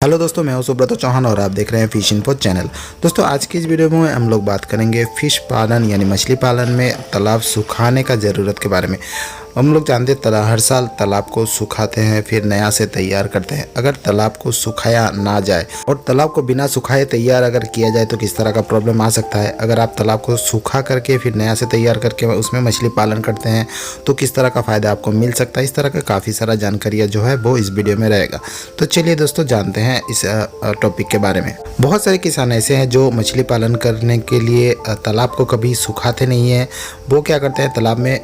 Hello दोस्तों, मैं हूं सुब्रत चौहान और आप देख रहे हैं फिश इन्फो चैनल। दोस्तों, आज की इस वीडियो में हम लोग बात करेंगे फिश पालन यानी मछली पालन में तालाब सुखाने का ज़रूरत के बारे में। हम लोग जानते हैं हर साल तालाब को सुखाते हैं, फिर नया से तैयार करते हैं। अगर तालाब को सुखाया ना जाए और तालाब को बिना सुखाए तैयार अगर किया जाए तो किस तरह का प्रॉब्लम आ सकता है। अगर आप तालाब को सूखा करके फिर नया से तैयार करके उसमें मछली पालन करते हैं तो किस तरह का फ़ायदा आपको मिल सकता है। इस तरह का काफ़ी सारा जानकारियाँ जो है वो इस वीडियो में रहेगा। तो चलिए दोस्तों, जानते हैं इस टॉपिक के बारे में। बहुत सारे किसान ऐसे हैं जो मछली पालन करने के लिए तालाब को कभी सुखाते नहीं हैं। वो क्या करते हैं, तालाब में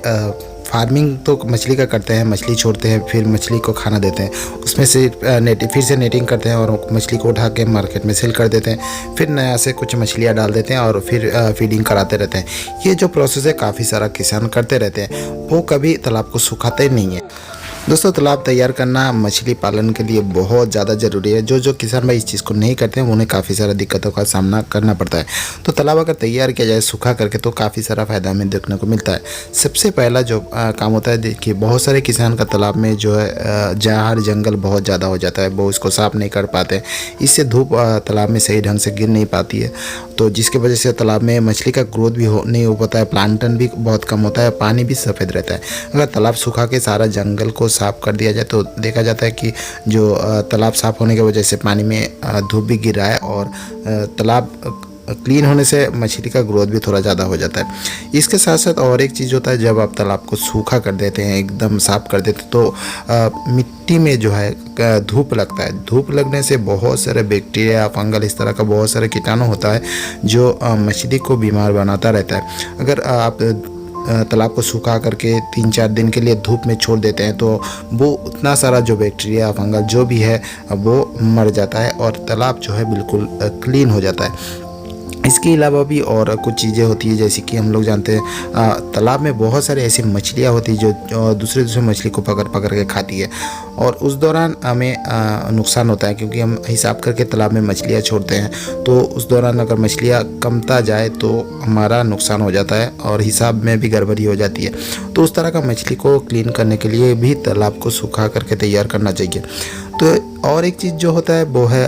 फार्मिंग तो मछली का करते हैं, मछली छोड़ते हैं, फिर मछली को खाना देते हैं, उसमें से फिर से नेटिंग करते हैं और मछली को उठा के मार्केट में सेल कर देते हैं। फिर नया से कुछ मछलियाँ डाल देते हैं और फिर फीडिंग कराते रहते हैं। ये जो प्रोसेस है काफ़ी सारा किसान करते रहते हैं, वो कभी तालाब को सुखाते नहीं है। दोस्तों, तालाब तैयार करना मछली पालन के लिए बहुत ज़्यादा ज़रूरी है। जो किसान भाई इस चीज़ को नहीं करते हैं उन्हें काफ़ी सारा दिक्कतों का सामना करना पड़ता है। तो तालाब अगर तैयार किया जाए सूखा करके तो काफ़ी सारा फ़ायदा हमें देखने को मिलता है। सबसे पहला जो काम होता है, देखिए बहुत सारे किसान का तालाब में जो है झाड़ जंगल बहुत ज़्यादा हो जाता है, वो इसको साफ़ नहीं कर पाते। इससे धूप तालाब में सही ढंग से गिर नहीं पाती है, तो जिसकी वजह से तालाब में मछली का ग्रोथ भी नहीं हो पाता है, प्लांटन भी बहुत कम होता है, पानी भी सफ़ेद रहता है। अगर तालाब सूखा के सारा जंगल को साफ़ कर दिया जाए तो देखा जाता है कि जो तालाब साफ़ होने की वजह से पानी में धूप भी गिर रहा है और तालाब क्लीन होने से मछली का ग्रोथ भी थोड़ा ज़्यादा हो जाता है। इसके साथ साथ और एक चीज़ होता है, जब आप तालाब को सूखा कर देते हैं, एकदम साफ़ कर देते हैं, तो मिट्टी में जो है धूप लगता है। धूप लगने से बहुत सारे बैक्टीरिया, फंगल, इस तरह का बहुत सारे कीटाणु होता है जो मछली को बीमार बनाता रहता है। अगर आप तालाब को सूखा करके 3-4 दिन के लिए धूप में छोड़ देते हैं तो वो उतना सारा जो बैक्टीरिया, फंगल जो भी है वो मर जाता है और तालाब जो है बिल्कुल क्लीन हो जाता है। इसके अलावा भी और कुछ चीज़ें होती है, जैसे कि हम लोग जानते हैं तालाब में बहुत सारे ऐसी मछलियाँ होती है जो दूसरे मछली को पकड़ के खाती है और उस दौरान हमें नुकसान होता है, क्योंकि हम हिसाब करके तालाब में मछलियाँ छोड़ते हैं। तो उस दौरान अगर मछलियाँ कमता जाए तो हमारा नुकसान हो जाता है और हिसाब में भी गड़बड़ी हो जाती है। तो उस तरह का मछली को क्लीन करने के लिए भी तालाब को सूखा करके तैयार करना चाहिए। तो और एक चीज़ जो होता है वो है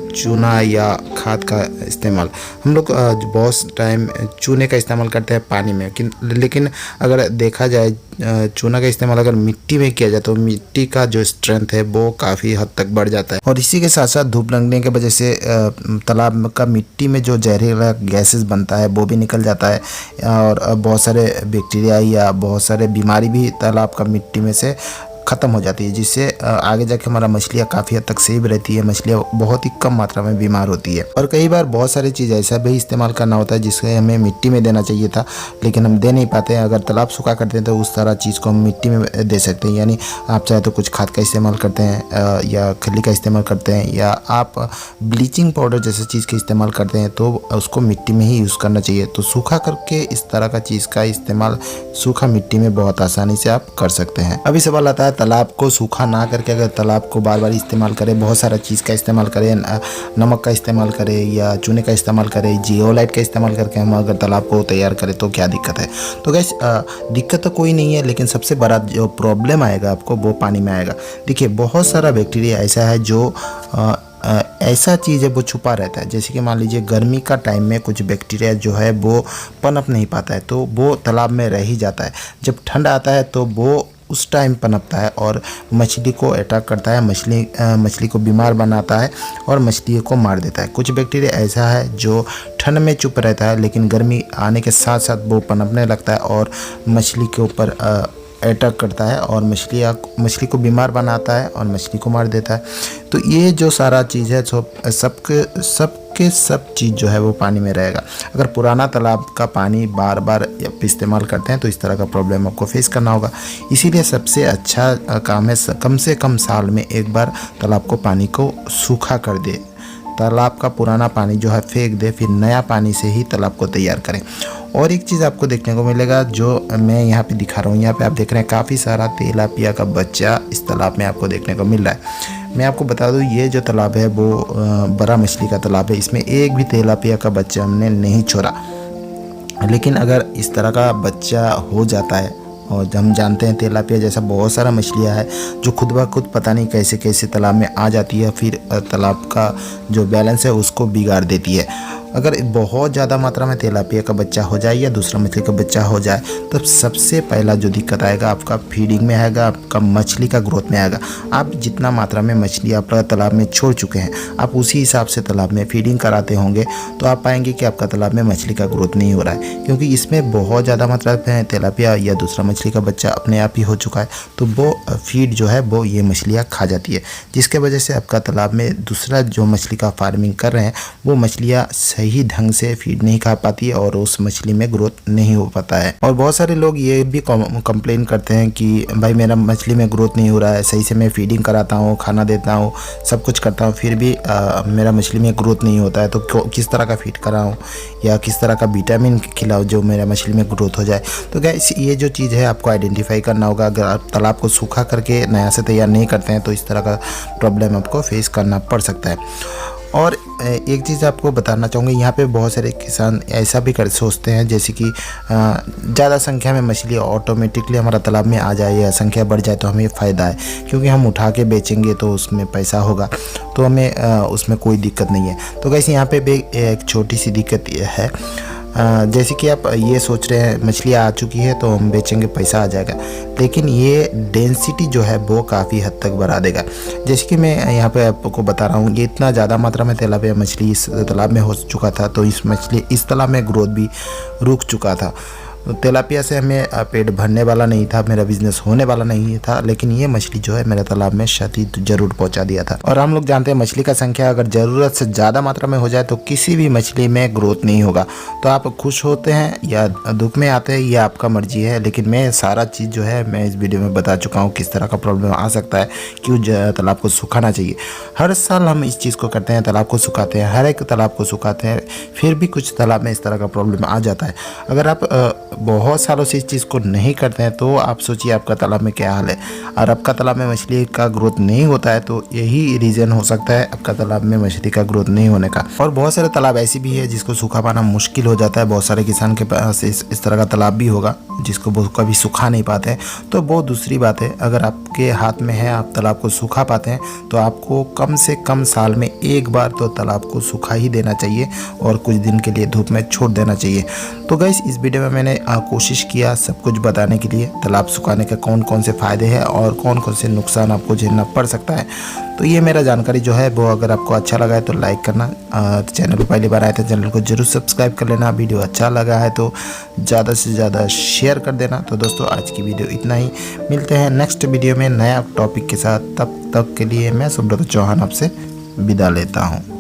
चूना या खाद का इस्तेमाल। हम लोग बहुत टाइम चूने का इस्तेमाल करते हैं पानी में, लेकिन अगर देखा जाए चूना का इस्तेमाल अगर मिट्टी में किया जाए तो मिट्टी का जो स्ट्रेंथ है वो काफ़ी हद तक बढ़ जाता है। और इसी के साथ साथ धूप लगने की वजह से तालाब का मिट्टी में जो जहरीला गैसेस बनता है वो भी निकल जाता है और बहुत सारे बैक्टीरिया या बहुत सारे बीमारी भी तालाब का मिट्टी में से ख़त्म हो जाती है, जिससे आगे जाके हमारा मछलियाँ काफ़ी हद तक सेफ रहती है। मछलियाँ बहुत ही कम मात्रा में बीमार होती है। और कई बार बहुत सारी चीज़ ऐसा भी इस्तेमाल करना होता है जिससे हमें मिट्टी में देना चाहिए था, लेकिन हम दे नहीं पाते हैं। अगर तालाब सूखा करते हैं तो उस तरह चीज़ को हम मिट्टी में दे सकते हैं। यानी आप चाहे तो कुछ खाद का इस्तेमाल करते हैं या खली का इस्तेमाल करते हैं या आप ब्लीचिंग पाउडर जैसे चीज़ का इस्तेमाल करते हैं, तो उसको मिट्टी में ही यूज़ करना चाहिए। तो सूखा करके इस तरह का चीज़ का इस्तेमाल सूखा मिट्टी में बहुत आसानी से आप कर सकते हैं। अभी सवाल आता है, तालाब को सूखा ना करके अगर तालाब को बार बार इस्तेमाल करें, बहुत सारा चीज़ का इस्तेमाल करें, नमक का इस्तेमाल करें या चूने का इस्तेमाल करें, जियोलाइट का इस्तेमाल करके हम अगर तालाब को तैयार करें तो क्या दिक्कत है? तो गैस दिक्कत तो कोई नहीं है, लेकिन सबसे बड़ा जो प्रॉब्लम आएगा आपको वो पानी में आएगा। देखिए बहुत सारा बैक्टीरिया ऐसा है जो ऐसा चीज़ है वो छुपा रहता है। जैसे कि मान लीजिए गर्मी का टाइम में कुछ बैक्टीरिया जो है वो पनप नहीं पाता है, तो वो तालाब में रह ही जाता है। जब ठंड आता है तो वो उस टाइम पनपता है और मछली को अटैक करता है, मछली को बीमार बनाता है और मछली को मार देता है। कुछ बैक्टीरिया ऐसा है जो ठंड में चुप रहता है, लेकिन गर्मी आने के साथ साथ वो पनपने लगता है और मछली के ऊपर अटैक करता है और मछली को बीमार बनाता है और मछली को मार देता है। तो ये जो सारा चीज़ है सब चीज़ जो है वो पानी में रहेगा। अगर पुराना तालाब का पानी बार बार इस्तेमाल करते हैं तो इस तरह का प्रॉब्लम आपको फेस करना होगा। इसीलिए सबसे अच्छा काम है कम से कम साल में एक बार तालाब को पानी को सूखा कर दे, तालाब का पुराना पानी जो है फेंक दे, फिर नया पानी से ही तालाब को तैयार करें। और एक चीज़ आपको देखने को मिलेगा जो मैं यहाँ पे दिखा रहा हूँ, यहाँ पे आप देख रहे हैं काफ़ी सारा तेलापिया का बच्चा इस तालाब में आपको देखने को मिल रहा है। मैं आपको बता दूँ ये जो तालाब है वो बड़ा मछली का तालाब है, इसमें एक भी तेलापिया का बच्चा हमने नहीं छोड़ा। लेकिन अगर इस तरह का बच्चा हो जाता है और हम जानते हैं तिलापिया जैसा बहुत सारा मछलियाँ है जो खुद ब खुद पता नहीं कैसे कैसे तालाब में आ जाती है, फिर तालाब का जो बैलेंस है उसको बिगाड़ देती है। अगर बहुत ज़्यादा मात्रा में तिलापिया का बच्चा हो जाए या दूसरा मछली का बच्चा हो जाए तो सबसे पहला जो दिक्कत आएगा आपका फीडिंग में आएगा, आपका मछली का ग्रोथ में आएगा। आप जितना मात्रा में मछली आप तालाब में छोड़ चुके हैं, आप उसी हिसाब से तालाब में फीडिंग कराते होंगे तो आप पाएंगे कि आपका तालाब में मछली का ग्रोथ नहीं हो रहा है, क्योंकि इसमें बहुत ज़्यादा मात्रा में तिलापिया या दूसरा मछली का बच्चा अपने आप ही हो चुका है। तो वो फीड जो है वो ये मछलियाँ खा जाती है, जिसके वजह से आपका तालाब में दूसरा जो मछली का फार्मिंग कर रहे हैं वो मछलियाँ सही ढंग से फीड नहीं खा पाती है और उस मछली में ग्रोथ नहीं हो पाता है। और बहुत सारे लोग ये भी कंप्लेन करते हैं कि भाई मेरा मछली में ग्रोथ नहीं हो रहा है, सही से मैं फीडिंग कराता हूँ, खाना देता हूँ, सब कुछ करता हूँ, फिर भी मेरा मछली में ग्रोथ नहीं होता है। तो किस तरह का फीड कराऊँ या किस तरह का विटामिन खिलाऊँ जो मेरा मछली में ग्रोथ हो जाए। तो गाइस ये जो चीज़ है आपको आइडेंटिफाई करना होगा। अगर आप तालाब को सूखा करके नया से तैयार नहीं करते हैं तो इस तरह का प्रॉब्लम आपको फेस करना पड़ सकता है। और एक चीज़ आपको बताना चाहूँगा, यहाँ पे बहुत सारे किसान ऐसा भी सोचते हैं जैसे कि ज़्यादा संख्या में मछली ऑटोमेटिकली हमारा तालाब में आ जाए या संख्या बढ़ जाए तो हमें फ़ायदा है, क्योंकि हम उठा के बेचेंगे तो उसमें पैसा होगा, तो हमें उसमें कोई दिक्कत नहीं है। तो वैसे यहाँ पे भी एक छोटी सी दिक्कत है, जैसे कि आप ये सोच रहे हैं मछलियाँ आ चुकी है तो हम बेचेंगे पैसा आ जाएगा, लेकिन ये डेंसिटी जो है वो काफ़ी हद तक बढ़ा देगा। जैसे कि मैं यहाँ पे आपको बता रहा हूँ, ये इतना ज़्यादा मात्रा में तिलापिया मछली इस तालाब में हो चुका था तो इस तालाब में ग्रोथ भी रुक चुका था। तिलापिया से हमें पेट भरने वाला नहीं था, मेरा बिजनेस होने वाला नहीं था, लेकिन ये मछली जो है मेरे तालाब में क्षति जरूर पहुंचा दिया था। और हम लोग जानते हैं मछली का संख्या अगर ज़रूरत से ज़्यादा मात्रा में हो जाए तो किसी भी मछली में ग्रोथ नहीं होगा। तो आप खुश होते हैं या दुख में आते हैं ये आपका मर्जी है, लेकिन मैं सारा चीज़ जो है मैं इस वीडियो में बता चुका हूँ किस तरह का प्रॉब्लम आ सकता है, क्यों तालाब को सुखाना चाहिए। हर साल हम इस चीज़ को करते हैं, तालाब को सुखाते हैं, हर एक तालाब को सुखाते हैं, फिर भी कुछ तालाब में इस तरह का प्रॉब्लम आ जाता है। अगर आप बहुत सालों से इस चीज़ को नहीं करते हैं तो आप सोचिए आपका तालाब में क्या हाल है। और आपका तालाब में मछली का ग्रोथ नहीं होता है तो यही रीज़न हो सकता है आपका तालाब में मछली का ग्रोथ नहीं होने का। और बहुत सारे तालाब ऐसी भी है जिसको सूखा पाना मुश्किल हो जाता है। बहुत सारे किसान के पास इस तरह का तालाब भी होगा जिसको वो कभी सुखा नहीं पाते हैं, तो वो दूसरी बात है। अगर आपके हाथ में है आप तालाब को सूखा पाते हैं तो आपको कम से कम साल में एक बार तो तालाब को सूखा ही देना चाहिए और कुछ दिन के लिए धूप में छोड़ देना चाहिए। तो गाइस इस वीडियो में मैंने कोशिश किया सब कुछ बताने के लिए, तालाब सुखाने के कौन कौन से फ़ायदे हैं और कौन कौन से नुकसान आपको झेलना पड़ सकता है। तो ये मेरा जानकारी जो है वो अगर आपको अच्छा लगा है तो लाइक करना, चैनल पर पहली बार आए तो चैनल को जरूर सब्सक्राइब कर लेना, वीडियो अच्छा लगा है तो ज़्यादा से ज़्यादा शेयर कर देना। तो दोस्तों आज की वीडियो इतना ही, मिलते हैं नेक्स्ट वीडियो में नया टॉपिक के साथ। तब तक के लिए मैं सुब्रत चौहान आपसे विदा लेता हूँ।